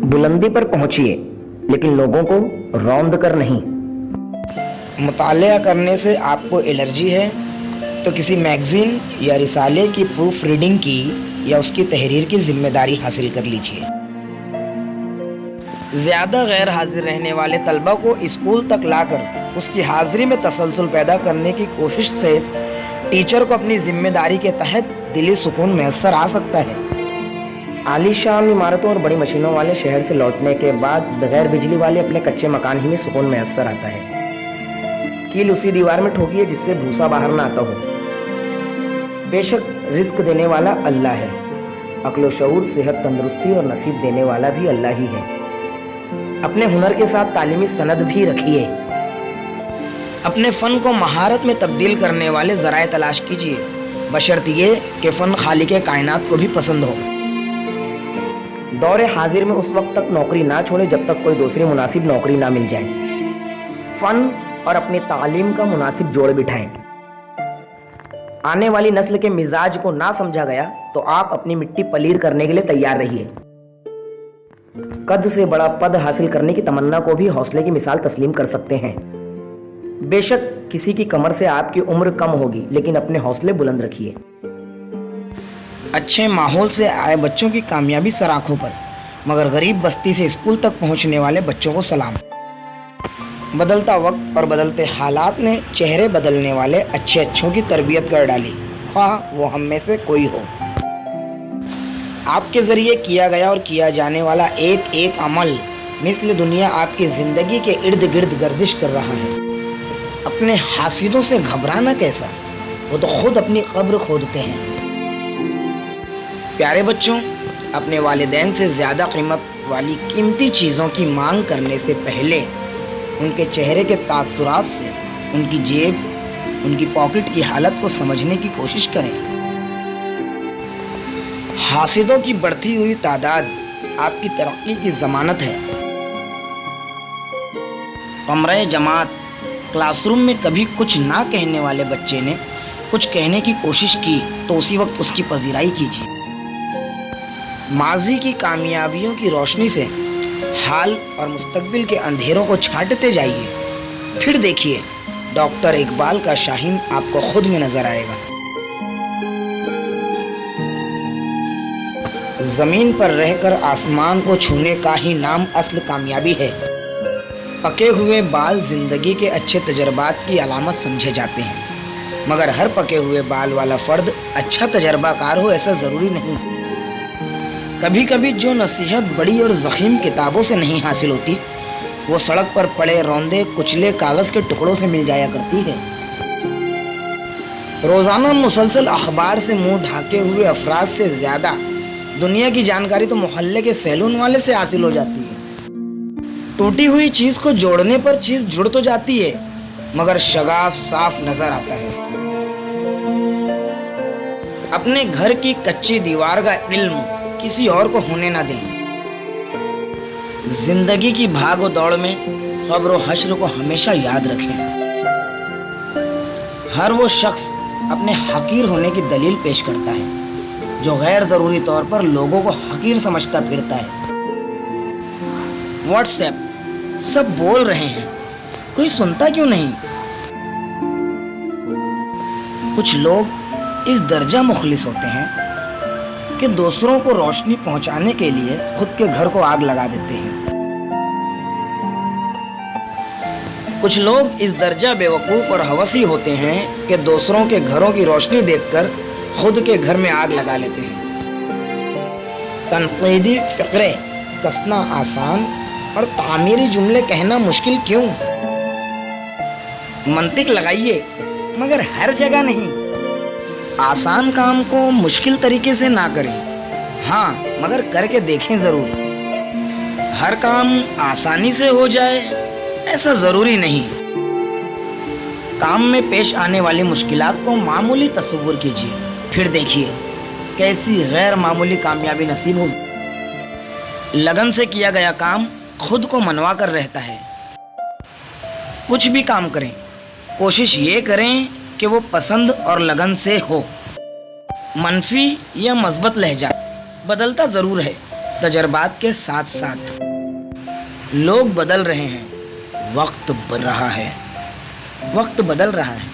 बुलंदी पर पहुंचिए, लेकिन लोगों को रौंद कर नहीं। मुतालिया करने से आपको एलर्जी है तो किसी मैगजीन या रिसाले की प्रूफ रीडिंग की या उसकी तहरीर की जिम्मेदारी हासिल कर लीजिए। ज़्यादा गैर हाजिर रहने वाले तलबा को स्कूल तक लाकर उसकी हाजिरी में तसलसल पैदा करने की कोशिश से टीचर को अपनी जिम्मेदारी के तहत दिली सुकून मैसर आ सकता है। आलीशान इमारतों और बड़ी मशीनों वाले शहर से लौटने के बाद बगैर बिजली वाले अपने कच्चे मकान ही में सुकून मैसर आता है। कील उसी दीवार में ठोकिए जिससे भूसा बाहर ना आता हो। बेशक रिस्क देने वाला अल्लाह है, अक्ल शऊर, सेहत, तंदुरुस्ती और नसीब देने वाला भी अल्लाह ही है। अपने हुनर के साथ तालीमी सनद भी रखिए। अपने फन को महारत में तब्दील करने वाले जराए तलाश कीजिए, बशर्त ये कि फन खालिक कायनात को भी पसंद हो। दौरे हाजिर में उस वक्त तक नौकरी ना छोड़े जब तक कोई दूसरी मुनासिब नौकरी ना मिल जाए। फन और अपनी तालीम का मुनासिब जोड़ बिठाएं। आने वाली नस्ल के मिजाज को ना समझा गया तो आप अपनी मिट्टी पलीर करने के लिए तैयार रहिए। कद से बड़ा पद हासिल करने की तमन्ना को भी हौसले की मिसाल तस्लीम कर सकते हैं। बेशक किसी की कमर से आपकी उम्र कम होगी, लेकिन अपने हौसले बुलंद रखिए। अच्छे माहौल से आए बच्चों की कामयाबी सर आंखों पर, मगर गरीब बस्ती से स्कूल तक पहुंचने वाले बच्चों को सलाम। बदलता वक्त और बदलते हालात ने चेहरे बदलने वाले अच्छे अच्छों की तरबियत कर डाली, ख्वाह वो हम में से कोई हो। आपके जरिए किया गया और किया जाने वाला एक एक अमल मिस्ल दुनिया आपकी जिंदगी के इर्द गिर्द गर्दिश कर रहा है। अपने हासिदों से घबराना कैसा, वो तो खुद अपनी कब्र खोदते हैं। प्यारे बच्चों, अपने वालिदैन से ज्यादा कीमत वाली कीमती चीजों की मांग करने से पहले उनके चेहरे के तासुरात से उनकी जेब, उनकी पॉकेट की हालत को समझने की कोशिश करें। हासिदों की बढ़ती हुई तादाद आपकी तरक्की की जमानत है। कमरे जमात क्लासरूम में कभी कुछ ना कहने वाले बच्चे ने कुछ कहने की कोशिश की तो उसी वक्त उसकी पजीराई कीजिए। माजी की कामयाबियों की रोशनी से हाल और मुस्तकबिल के अंधेरों को छांटते जाइए। फिर देखिए, डॉक्टर इकबाल का शाहीन आपको खुद में नजर आएगा। जमीन पर रहकर आसमान को छूने का ही नाम असल कामयाबी है। पके हुए बाल जिंदगी के अच्छे तजर्बात की अलामत समझे जाते हैं, मगर हर पके हुए बाल वाला फर्द अच्छा तजर्बाकार हो ऐसा जरूरी नहीं। कभी कभी जो नसीहत बड़ी और ज़ख़ीम किताबों से नहीं हासिल होती, वो सड़क पर पड़े रौंदे कुचले कागज के टुकड़ों से मिल जाया करती है। रोजाना मुसलसल अखबार से मुंह ढाके हुए अफराद से ज्यादा दुनिया की जानकारी तो मोहल्ले के सैलून वाले से हासिल हो जाती है। टूटी हुई चीज को जोड़ने पर चीज जुड़ तो जाती है, मगर शगाफ साफ नजर आता है। अपने घर की कच्ची दीवार का इल्म किसी और को होने ना दें। जिंदगी की भागो दौड़ में क़ब्र व हश्र को हमेशा याद रखें। हर वो शख्स अपने हकीर होने की दलील पेश करता है जो गैर जरूरी तौर पर लोगों को हकीर समझता फिरता है। व्हाट्सएप सब बोल रहे हैं, कोई सुनता क्यों नहीं? कुछ लोग इस दर्जा मुखलिस होते हैं कि दूसरों को रोशनी पहुंचाने के लिए खुद के घर को आग लगा देते हैं। कुछ लोग इस दर्जा बेवकूफ और हवसी होते हैं कि दूसरों के घरों की रोशनी देखकर खुद के घर में आग लगा लेते हैं। तनकीदी फिक्रे कसना आसान और तामीरी जुमले कहना मुश्किल क्यों? मंतिक लगाइए, मगर हर जगह नहीं। आसान काम को मुश्किल तरीके से ना करें, हाँ मगर करके देखें जरूर। हर काम आसानी से हो जाए ऐसा जरूरी नहीं। काम में पेश आने वाली मुश्किलात को मामूली तस्वुर कीजिए, फिर देखिए कैसी गैर मामूली कामयाबी नसीब होगी। लगन से किया गया काम खुद को मनवा कर रहता है। कुछ भी काम करें, कोशिश ये करें कि वो पसंद और लगन से हो। मनफी या मस्बत लहजा बदलता ज़रूर है, तजर्बात के साथ साथ लोग बदल रहे हैं, वक्त बदल रहा है, वक्त बदल रहा है,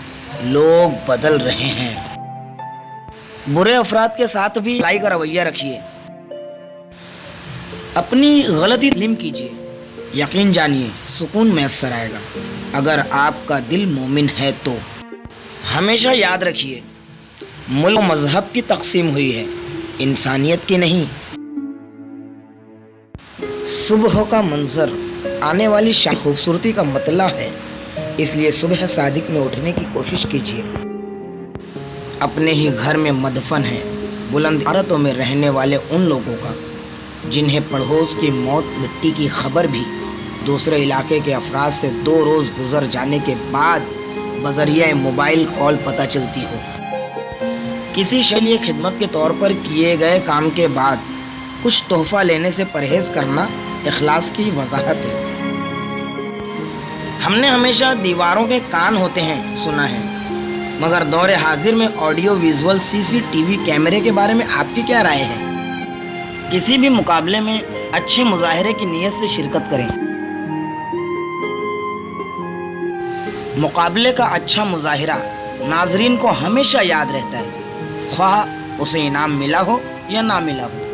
लोग बदल रहे हैं। बुरे अफराद के साथ भी भलाई का रवैया रखिए, अपनी गलती तस्लीम कीजिए, यकीन जानिए सुकून मैसर आएगा। अगर आपका दिल मोमिन है तो हमेशा याद रखिए, मुल्क मजहब की तकसीम हुई है, इंसानियत की नहीं। सुबह का मंजर आने वाली शाम खूबसूरती का मतला है, इसलिए सुबह सादिक में उठने की कोशिश कीजिए। अपने ही घर में मदफन है बुलंद इमारतों में रहने वाले उन लोगों का जिन्हें पड़ोस की मौत मिट्टी की खबर भी दूसरे इलाके के अफराद से 2 रोज गुजर जाने के बाद बजरिया मोबाइल कॉल पता चलती हो। किसी शैली खिदमत के तौर पर किए गए काम के बाद कुछ तोहफा लेने से परहेज करना इखलास की वजाहत है। हमने हमेशा दीवारों के कान होते हैं सुना है, मगर दौरे हाजिर में ऑडियो विजुअल सीसीटीवी कैमरे के बारे में आपकी क्या राय है? किसी भी मुकाबले में अच्छे मुजाहिरे की नीयत से शिरकत करें। मुकाबले का अच्छा मुजाहिरा नाजरीन को हमेशा याद रहता है, ख्वाह उसे इनाम मिला हो या ना मिला हो।